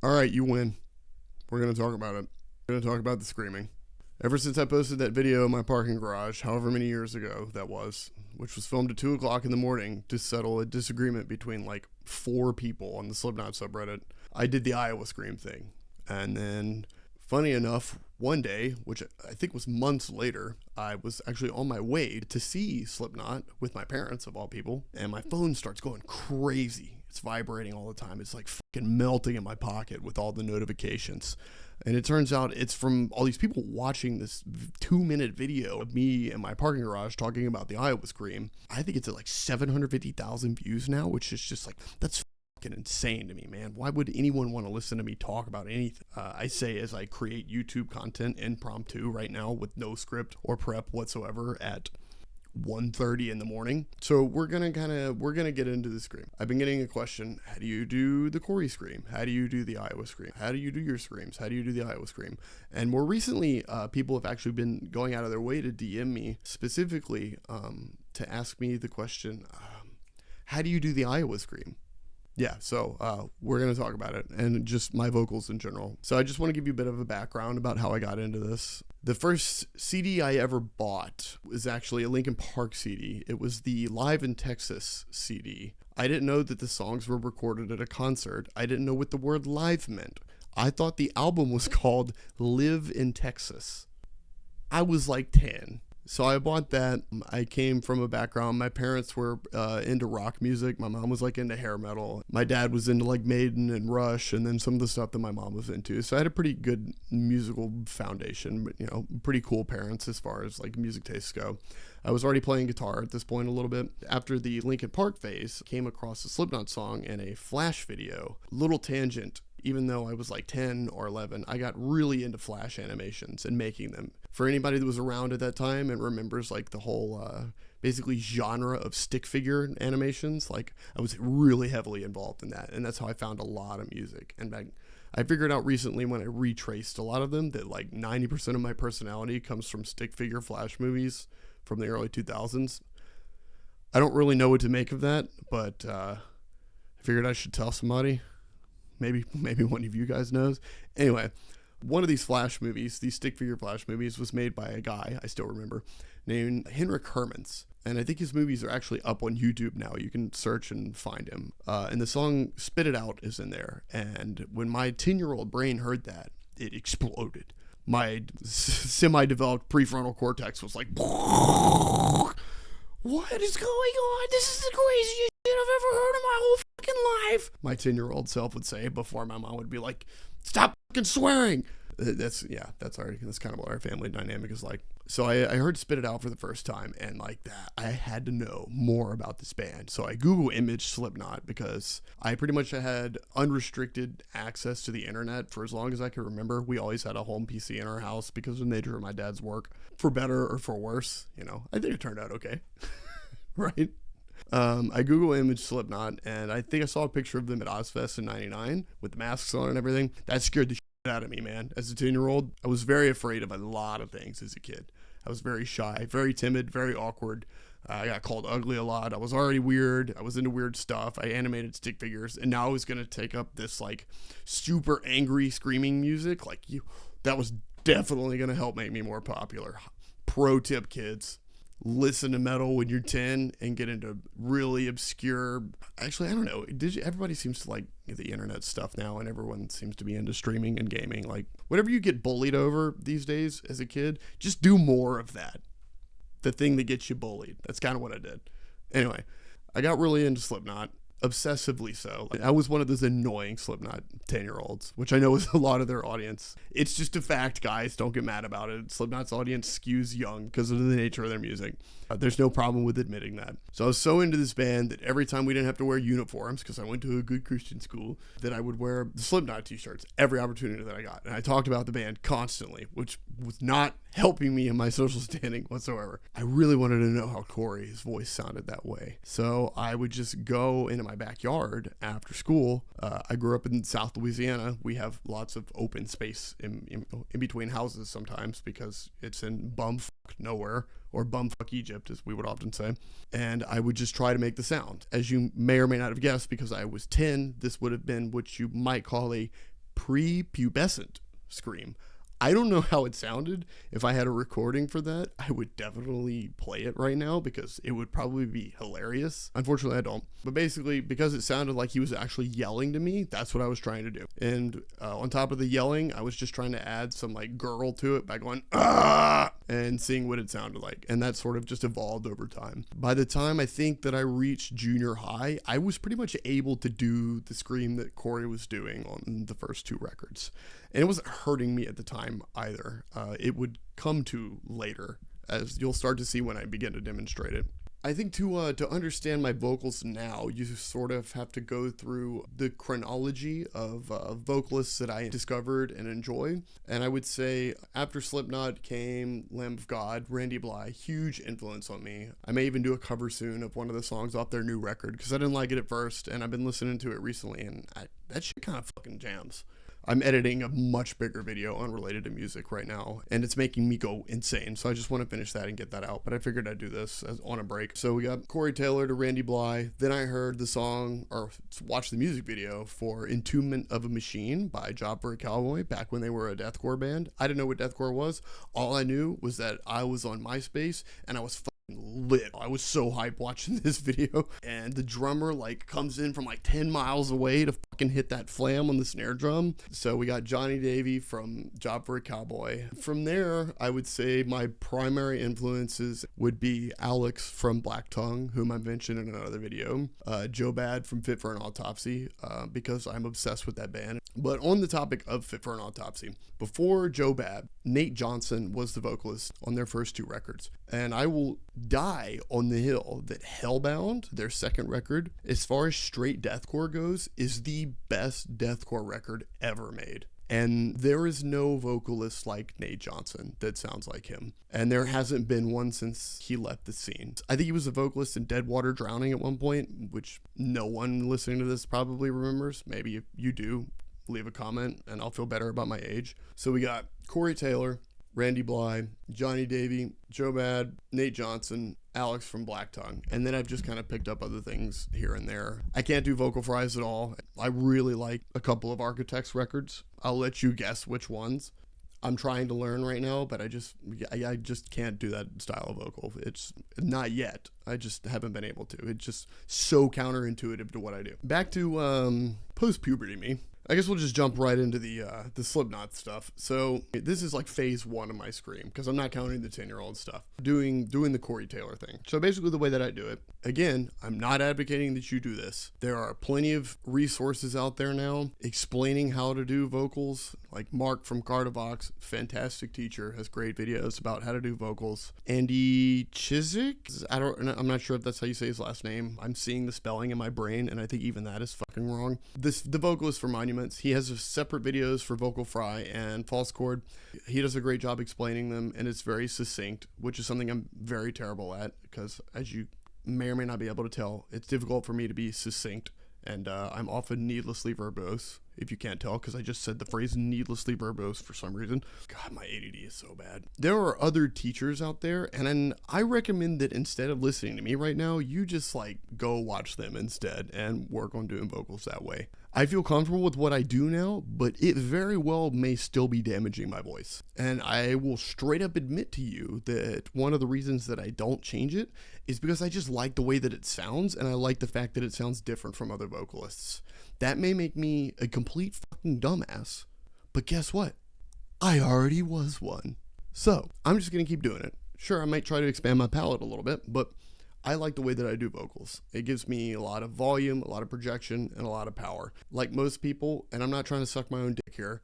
All right, you win. We're going to talk about it. We're going to talk about the screaming. Ever since I posted that video in my parking garage, however many years ago that was, which was filmed at 2 o'clock in the morning to settle a disagreement between like 4 people on the Slipknot subreddit, I did the Iowa Scream thing. And then, funny enough, one day, which I think was months later, I was actually on my way to see Slipknot with my parents, of all people, and my phone starts going crazy. It's vibrating all the time. It's like fucking melting in my pocket with all the notifications. And it turns out it's from all these people watching this 2-minute video of me in my parking garage talking about the Iowa Scream. I think it's at like 750,000 views now, which is just like, that's fucking insane to me, man. Why would anyone want to listen to me talk about anything? I say as I create YouTube content impromptu right now with no script or prep whatsoever at 1:30 in the morning. So we're gonna get into the scream. I've been getting a question: how do you do the Corey Scream? How do you do the Iowa Scream? How do you do your screams? How do you do the Iowa Scream? And more recently, people have actually been going out of their way to DM me specifically to ask me the question: how do you do the Iowa Scream? Yeah, so we're going to talk about it and just my vocals in general. So I just want to give you a bit of a background about how I got into this. The first CD I ever bought was actually a Linkin Park CD. It was the Live in Texas CD. I didn't know that the songs were recorded at a concert. I didn't know what the word live meant. I thought the album was called Live in Texas. I was like 10. So I bought that. I came from a background. My parents were into rock music. My mom was like into hair metal. My dad was into like Maiden and Rush, and then some of the stuff that my mom was into. So I had a pretty good musical foundation, but you know, pretty cool parents as far as like music tastes go. I was already playing guitar at this point a little bit. After the Linkin Park phase, came across a Slipknot song in a Flash video. Little tangent. Even though I was like 10 or 11, I got really into Flash animations and making them. For anybody that was around at that time and remembers like the whole basically genre of stick figure animations, like I was really heavily involved in that. And that's how I found a lot of music. And I figured out recently when I retraced a lot of them that like 90% of my personality comes from stick figure Flash movies from the early 2000s. I don't really know what to make of that, but I figured I should tell somebody. Maybe one of you guys knows. Anyway, one of these Flash movies, these stick figure Flash movies, was made by a guy, I still remember, named Henrik Hermans. And I think his movies are actually up on YouTube now. You can search and find him. And the song Spit It Out is in there. And when my 10-year-old brain heard that, it exploded. My semi-developed prefrontal cortex was like, what is going on? This is the craziest shit I've ever heard in my whole fucking life. My 10-year-old self would say before my mom would be like, stop fucking swearing. That's kind of what our family dynamic is like. So I heard Spit It Out for the first time, and like that, I had to know more about this band. So I Google imaged Slipknot because I pretty much had unrestricted access to the internet for as long as I could remember. We always had a home PC in our house because of the nature of my dad's work, for better or for worse. You know, I think it turned out okay, right? I Google image Slipknot, and I think I saw a picture of them at Ozfest in '99 with the masks on and everything. That scared the shit out of me, man. As a 10-year-old, I was very afraid of a lot of things as a kid. I was very shy, very timid, very awkward. I got called ugly a lot. I was already weird. I was into weird stuff. I animated stick figures, and now I was going to take up this like super angry screaming music. That was definitely going to help make me more popular. Pro tip, kids. Listen to metal when you're 10 and get into really obscure, actually, I don't know, everybody seems to like the internet stuff now, and everyone seems to be into streaming and gaming. Like, whatever you get bullied over these days as a kid, just do more of that. The thing that gets you bullied. That's kind of what I did. Anyway, I got really into Slipknot. Obsessively so. I was one of those annoying Slipknot 10-year-olds, which I know is a lot of their audience. It's just a fact, guys. Don't get mad about it. Slipknot's audience skews young because of the nature of their music. There's no problem with admitting that. So I was so into this band that every time we didn't have to wear uniforms, because I went to a good Christian school, that I would wear the Slipknot t-shirts every opportunity that I got. And I talked about the band constantly, which was not helping me in my social standing whatsoever. I really wanted to know how Corey's voice sounded that way. So I would just go into my backyard after school. I grew up in South Louisiana. We have lots of open space in between houses sometimes because it's in bumfuck nowhere, or bumfuck Egypt, as we would often say. And I would just try to make the sound. As you may or may not have guessed, because I was 10, this would have been what you might call a prepubescent scream. I don't know how it sounded. If I had a recording for that, I would definitely play it right now because it would probably be hilarious. Unfortunately, I don't. But basically, because it sounded like he was actually yelling to me, that's what I was trying to do. And on top of the yelling, I was just trying to add some like gurgle to it by going, ah, and seeing what it sounded like. And that sort of just evolved over time. By the time I think that I reached junior high, I was pretty much able to do the scream that Corey was doing on the first 2 records. And it wasn't hurting me at the time either. It would come to later, as you'll start to see when I begin to demonstrate it. I think to understand my vocals now, you sort of have to go through the chronology of vocalists that I discovered and enjoy. And I would say after Slipknot came Lamb of God, Randy Blythe, huge influence on me. I may even do a cover soon of one of the songs off their new record because I didn't like it at first, and I've been listening to it recently, and that shit kind of fucking jams. I'm editing a much bigger video unrelated to music right now, and it's making me go insane. So I just want to finish that and get that out. But I figured I'd do this on a break. So we got Corey Taylor to Randy Blythe. Then I heard the song, or watched the music video for Entombment of a Machine by Job for a Cowboy back when they were a deathcore band. I didn't know what deathcore was. All I knew was that I was on MySpace and I was lit. I was so hyped watching this video, and the drummer like comes in from like 10 miles away to fucking hit that flam on the snare drum. So we got Johnny Davey from Job for a Cowboy. From there, I would say my primary influences would be Alex from Black Tongue, whom I mentioned in another video, Joe Bad from Fit For An Autopsy, because I'm obsessed with that band. But on the topic of Fit For An Autopsy, before Joe Bad, Nate Johnson was the vocalist on their first 2 records. And I will die on the hill that Hellbound, their second record, as far as straight deathcore goes, is the best deathcore record ever made. And there is no vocalist like Nate Johnson that sounds like him. And there hasn't been one since he left the scene. I think he was a vocalist in Deadwater Drowning at one point, which no one listening to this probably remembers. Maybe if you do, leave a comment and I'll feel better about my age. So we got Corey Taylor, Randy Blythe, Johnny Davey, Joe Bad, Nate Johnson, Alex from Black Tongue. And then I've just kind of picked up other things here and there. I can't do vocal fries at all. I really like a couple of Architects records. I'll let you guess which ones. I'm trying to learn right now, but I just can't do that style of vocal. It's not yet. I just haven't been able to. It's just so counterintuitive to what I do. Back to post-puberty me. I guess we'll just jump right into the Slipknot stuff. So this is like phase 1 of my scream, because I'm not counting the 10-year-old stuff. Doing the Corey Taylor thing. So basically the way that I do it, again, I'm not advocating that you do this. There are plenty of resources out there now explaining how to do vocals. Like Mark from Cardivox, fantastic teacher, has great videos about how to do vocals. Andy Chiswick, I'm not sure if that's how you say his last name. I'm seeing the spelling in my brain, and I think even that is fucking wrong. The vocalist for Monuments, he has separate videos for vocal fry and false chord. He does a great job explaining them, and it's very succinct, which is something I'm very terrible at, because as you may or may not be able to tell, it's difficult for me to be succinct, and I'm often needlessly verbose, if you can't tell, because I just said the phrase needlessly verbose for some reason. God, my ADD is so bad. There are other teachers out there, and I recommend that instead of listening to me right now, you just like go watch them instead and work on doing vocals that way. I feel comfortable with what I do now, but it very well may still be damaging my voice. And I will straight up admit to you that one of the reasons that I don't change it is because I just like the way that it sounds, and I like the fact that it sounds different from other vocalists. That may make me a complete fucking dumbass, but guess what? I already was one. So I'm just gonna keep doing it. Sure, I might try to expand my palette a little bit, but I like the way that I do vocals. It gives me a lot of volume, a lot of projection, and a lot of power. Like most people, and I'm not trying to suck my own dick here,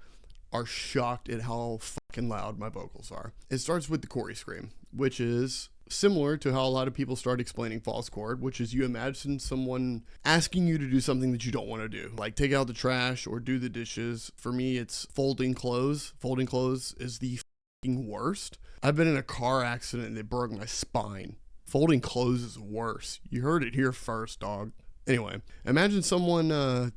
are shocked at how fucking loud my vocals are. It starts with the Corey scream, which is similar to how a lot of people start explaining false chord, which is you imagine someone asking you to do something that you don't want to do, like take out the trash or do the dishes. For me, it's folding clothes. Folding clothes is the fucking worst. I've been in a car accident and they broke my spine. Folding clothes is worse. You heard it here first, dog. Anyway, imagine someone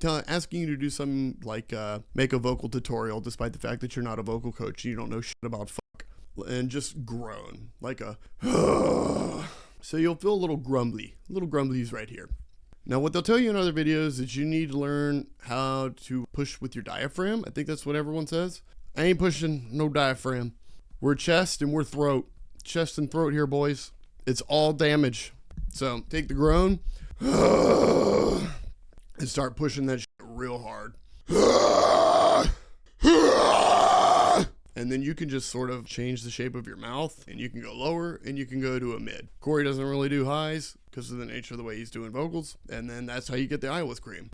asking you to do something like make a vocal tutorial despite the fact that you're not a vocal coach and you don't know shit about fuck. And just groan like a so you'll feel a little grumbly. Little grumblies right here. Now, what they'll tell you in other videos is you need to learn how to push with your diaphragm. I think that's what everyone says. I ain't pushing no diaphragm. We're chest and we're throat. Chest and throat here, boys. It's all damage. So take the groan and start pushing that shit real hard. And then you can just sort of change the shape of your mouth, and you can go lower and you can go to a mid. Corey doesn't really do highs because of the nature of the way he's doing vocals. And then that's how you get the Iowa scream.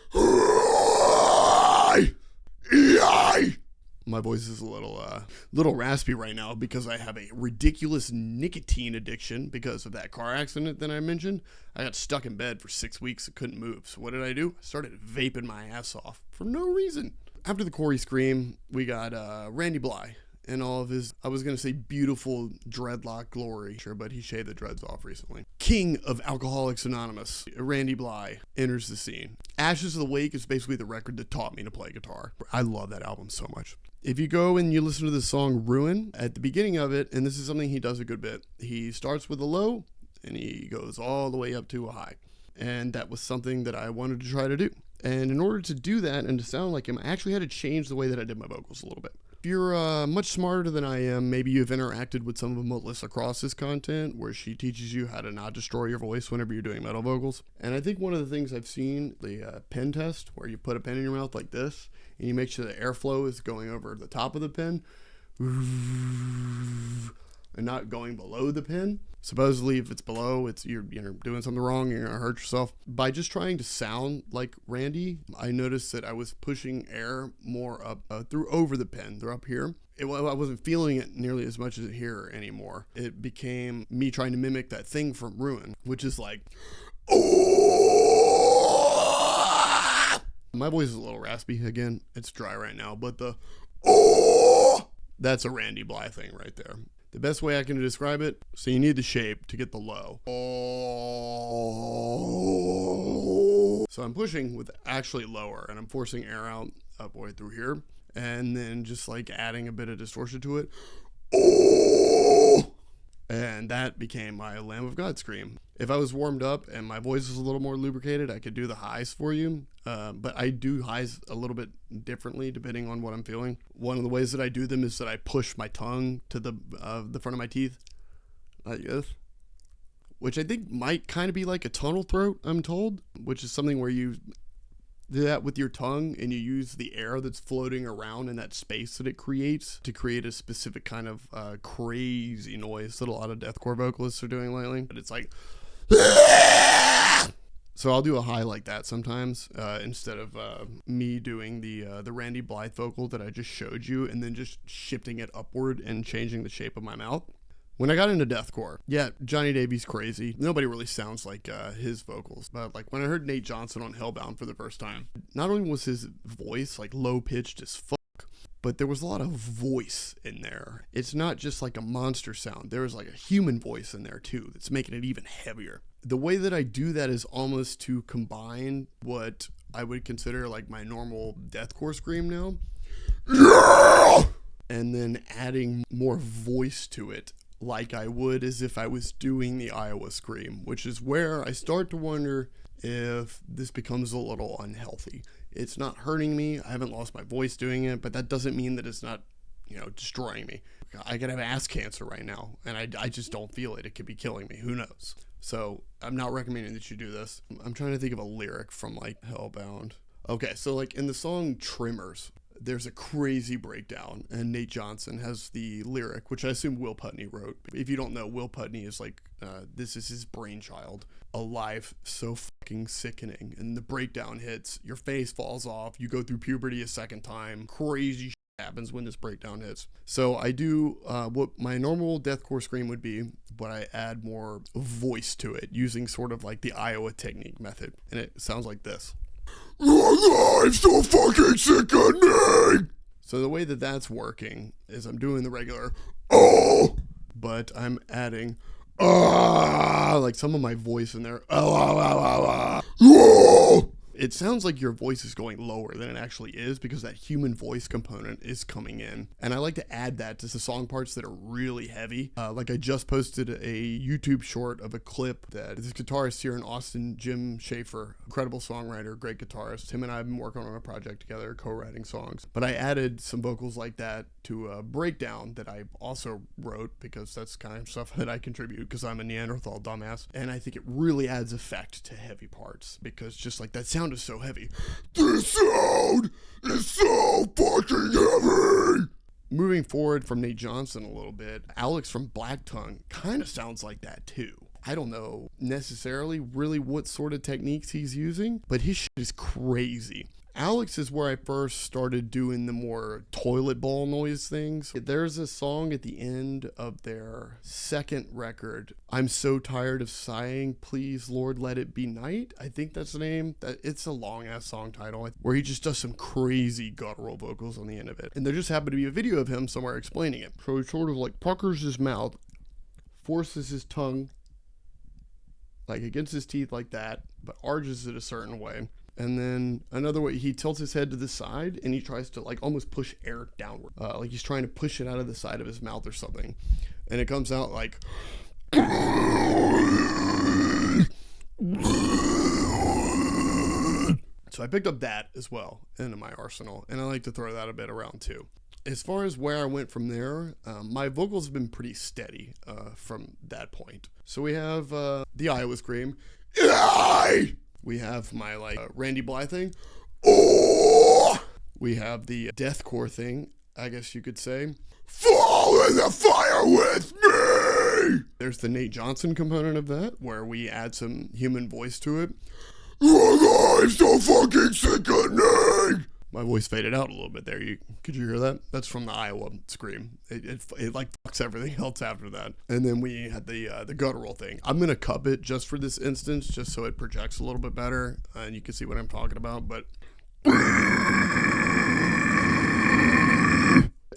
My voice is a little raspy right now because I have a ridiculous nicotine addiction because of that car accident that I mentioned. I got stuck in bed for 6 weeks and couldn't move. So what did I do? I started vaping my ass off for no reason. After the Corey scream, we got Randy Bly and all of his, I was going to say beautiful dreadlock glory, sure, but he shaved the dreads off recently. King of Alcoholics Anonymous, Randy Bly, enters the scene. Ashes of the Wake is basically the record that taught me to play guitar. I love that album so much. If you go and you listen to the song Ruin, at the beginning of it, and this is something he does a good bit, he starts with a low and he goes all the way up to a high. And that was something that I wanted to try to do. And in order to do that and to sound like him, I actually had to change the way that I did my vocals a little bit. If you're much smarter than I am, maybe you've interacted with some of Melissa Cross's content where she teaches you how to not destroy your voice whenever you're doing metal vocals. And I think one of the things I've seen, the pen test, where you put a pen in your mouth like this, and you make sure the airflow is going over the top of the pen, and not going below the pen. Supposedly, if it's below, you're doing something wrong, you're gonna hurt yourself. By just trying to sound like Randy, I noticed that I was pushing air more up over the pen. They're up here. I wasn't feeling it nearly as much as here anymore. It became me trying to mimic that thing from Ruin, which is like, oh! My voice is a little raspy again. It's dry right now, but the oh! That's a Randy Bly thing right there. The best way I can describe it, so you need the shape to get the low. Oh. So I'm pushing with actually lower, and I'm forcing air out up way through here, and then just like adding a bit of distortion to it. Oh. And that became my Lamb of God scream. If I was warmed up and my voice was a little more lubricated, I could do the highs for you. But I do highs a little bit differently depending on what I'm feeling. One of the ways that I do them is that I push my tongue to the front of my teeth, like this, which I think might kind of be like a tunnel throat, I'm told, which is something where you do that with your tongue and you use the air that's floating around in that space that it creates to create a specific kind of crazy noise that a lot of deathcore vocalists are doing lately. But it's like, so I'll do a high like that sometimes instead of me doing the Randy Blythe vocal that I just showed you and then just shifting it upward and changing the shape of my mouth. When I got into deathcore, yeah, Johnny Davies crazy. Nobody really sounds like his vocals. But like when I heard Nate Johnson on Hellbound for the first time, not only was his voice like low pitched as fuck, but there was a lot of voice in there. It's not just like a monster sound. There was like a human voice in there too that's making it even heavier. The way that I do that is almost to combine what I would consider like my normal deathcore scream now, yeah! And then adding more voice to it, like I would as if I was doing the Iowa scream, which is where I start to wonder if this becomes a little unhealthy. It's not hurting me. I haven't lost my voice doing it, but that doesn't mean that it's not, destroying me. I could have ass cancer right now, and I just don't feel it. It could be killing me. Who knows? So I'm not recommending that you do this. I'm trying to think of a lyric from like Hellbound. Okay, so like in the song Tremors, there's a crazy breakdown, and Nate Johnson has the lyric, which I assume Will Putney wrote. If you don't know, Will Putney is like, this is his brainchild. A life so fucking sickening. And the breakdown hits, your face falls off, you go through puberty a second time, crazy shit happens when this breakdown hits. So I do what my normal deathcore scream would be, but I add more voice to it, using sort of like the Iowa technique method. And it sounds like this. I'm so fucking sickening. So the way that that's working is I'm doing the regular oh, but I'm adding like some of my voice in there. Oh. it sounds like your voice is going lower than it actually is because that human voice component is coming in. And I like to add that to the song parts that are really heavy. Like I just posted a YouTube short of a clip that this guitarist here in Austin, jimschaef, incredible songwriter, great guitarist. Him and I have been working on a project together, co-writing songs. But I added some vocals like that to a breakdown that I also wrote because that's kind of stuff that I contribute because I'm a Neanderthal dumbass. And I think it really adds effect to heavy parts because just like that sound is so heavy. This sound is so fucking heavy. Moving forward from Nate Johnson a little bit, Alex from Black Tongue kind of sounds like that too. I don't know necessarily really what sort of techniques he's using, but his shit is crazy. Alex is where I first started doing the more toilet bowl noise things. There's a song at the end of their second record, I'm So Tired of Sighing, Please Lord Let It Be Night. I think that's the name. It's a long ass song title where he just does some crazy guttural vocals on the end of it. And there just happened to be a video of him somewhere explaining it. So he sort of like puckers his mouth, forces his tongue like against his teeth like that, but arches it a certain way. And then another way, he tilts his head to the side and he tries to like almost push air downward. Like he's trying to push it out of the side of his mouth or something. And it comes out like... So I picked up that as well into my arsenal. And I like to throw that a bit around too. As far as where I went from there, my vocals have been pretty steady from that point. So we have the Iowa Scream. We have my like Randy Blythe thing. Oh! We have the deathcore thing, I guess you could say. Fall in the fire with me! There's the Nate Johnson component of that, where we add some human voice to it. Your life's so fucking sickening! My voice faded out a little bit there. Could you hear that? That's from the Iowa Scream. It like fucks everything else after that. And then we had the guttural thing. I'm gonna cup it just for this instance, just so it projects a little bit better, and you can see what I'm talking about. But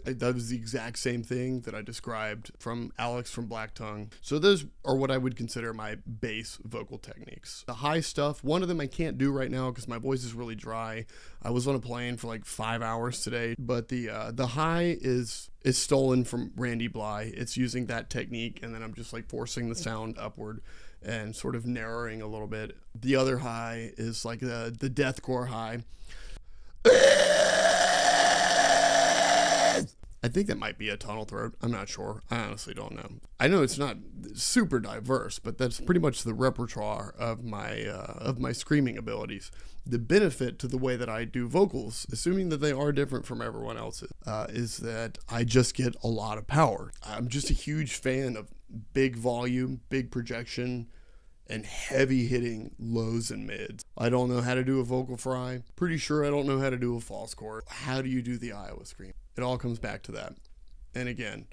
that was the exact same thing that I described from Alex from Black Tongue. So those are what I would consider my bass vocal techniques. The high stuff, one of them I can't do right now because my voice is really dry. I was on a plane for like 5 hours today, but the high is stolen from Randy Blythe. It's using that technique, and then I'm just like forcing the sound upward and sort of narrowing a little bit. The other high is like the deathcore high. I think that might be a tunnel throat. I'm not sure. I honestly don't know. I know it's not super diverse, but that's pretty much the repertoire of my screaming abilities. The benefit to the way that I do vocals, assuming that they are different from everyone else's, is that I just get a lot of power. I'm just a huge fan of big volume, big projection, and heavy hitting lows and mids. I don't know how to do a vocal fry. Pretty sure I don't know how to do a false chord. How do you do the Iowa Scream? It all comes back to that. And again,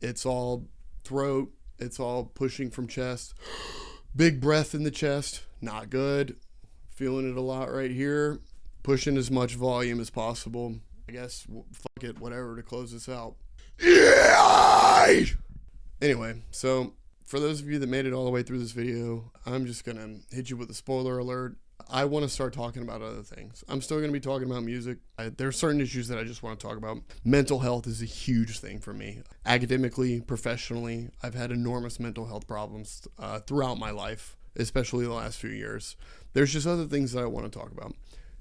it's all throat. It's all pushing from chest. Big breath in the chest. Not good. Feeling it a lot right here. Pushing as much volume as possible. I guess, fuck it, whatever to close this out. Yeah! Anyway, so for those of you that made it all the way through this video, I'm just going to hit you with a spoiler alert. I want to start talking about other things. I'm still going to be talking about music. There are certain issues that I just want to talk about. Mental health is a huge thing for me. Academically, professionally, I've had enormous mental health problems throughout my life, especially the last few years. There's just other things that I want to talk about.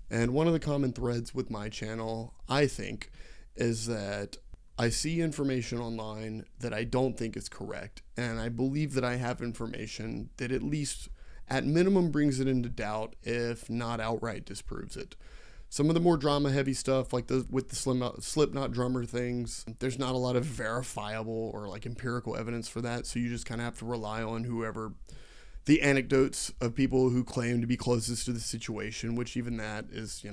And one of the common threads with my channel, I think, is that I see information online that I don't think is correct. And I believe that I have information that at least at minimum brings it into doubt, if not outright disproves it. Some of the more drama heavy stuff, like with the Slipknot drummer things, there's not a lot of verifiable or like empirical evidence for that. So you just kind of have to rely on whoever, the anecdotes of people who claim to be closest to the situation, which even that is,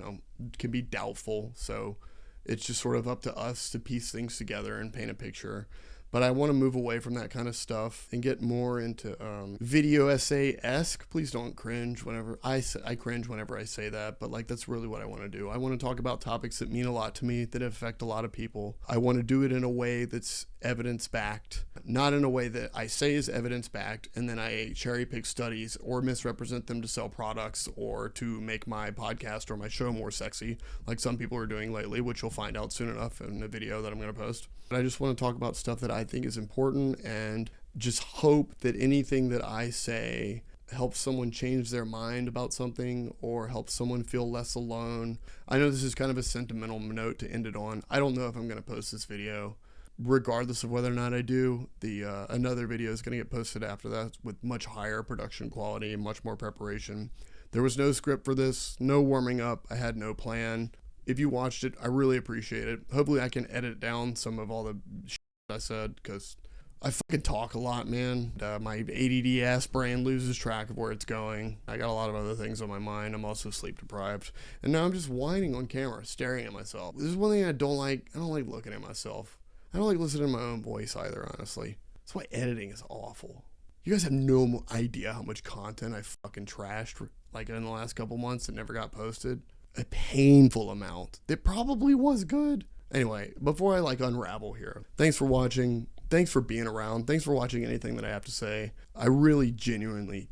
can be doubtful. So it's just sort of up to us to piece things together and paint a picture. But I want to move away from that kind of stuff and get more into video essay-esque. Please don't cringe whenever I cringe whenever I say that, but like that's really what I want to do. I want to talk about topics that mean a lot to me, that affect a lot of people. I want to do it in a way that's evidence-backed, not in a way that I say is evidence-backed and then I cherry-pick studies or misrepresent them to sell products or to make my podcast or my show more sexy, like some people are doing lately, which you'll find out soon enough in a video that I'm going to post. But I just want to talk about stuff that I think is important and just hope that anything that I say helps someone change their mind about something or helps someone feel less alone. I know this is kind of a sentimental note to end it on. I don't know if I'm going to post this video. Regardless of whether or not I do, another video is going to get posted after that with much higher production quality and much more preparation. There was no script for this, no warming up. I had no plan. If you watched it, I really appreciate it. Hopefully I can edit down some of all the shit I said, because I fucking talk a lot, man. My ADD ass brain loses track of where it's going. I got a lot of other things on my mind. I'm also sleep deprived. And now I'm just whining on camera, staring at myself. This is one thing I don't like. I don't like looking at myself. I don't like listening to my own voice either, honestly. That's why editing is awful. You guys have no idea how much content I fucking trashed, like in the last couple months that never got posted. A painful amount. That probably was good. Anyway, before I unravel here, thanks for watching. Thanks for being around. Thanks for watching anything that I have to say. I really genuinely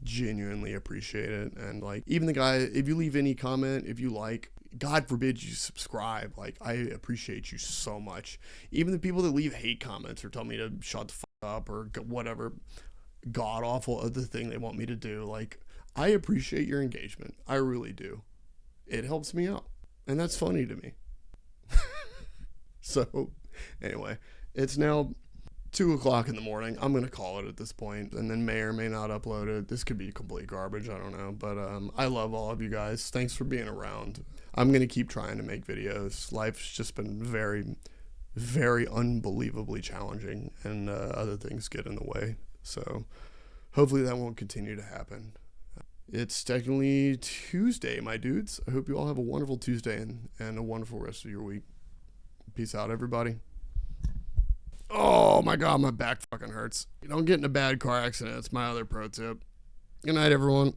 appreciate it. And even the guy, if you leave any comment, if you God forbid you subscribe, I appreciate you so much. Even the people that leave hate comments or tell me to shut the fuck up or whatever god awful other thing they want me to do, I appreciate your engagement. I really do. It helps me out. And that's funny to me. So, anyway, it's now 2 o'clock in the morning. I'm going to call it at this point, and then may or may not upload it. This could be complete garbage. I don't know. But I love all of you guys. Thanks for being around. I'm going to keep trying to make videos. Life's just been very, very unbelievably challenging, and other things get in the way. So hopefully that won't continue to happen. It's technically Tuesday, my dudes. I hope you all have a wonderful Tuesday and a wonderful rest of your week. Peace out, everybody. Oh my God, my back fucking hurts. Don't get in a bad car accident. It's my other pro tip. Good night, everyone.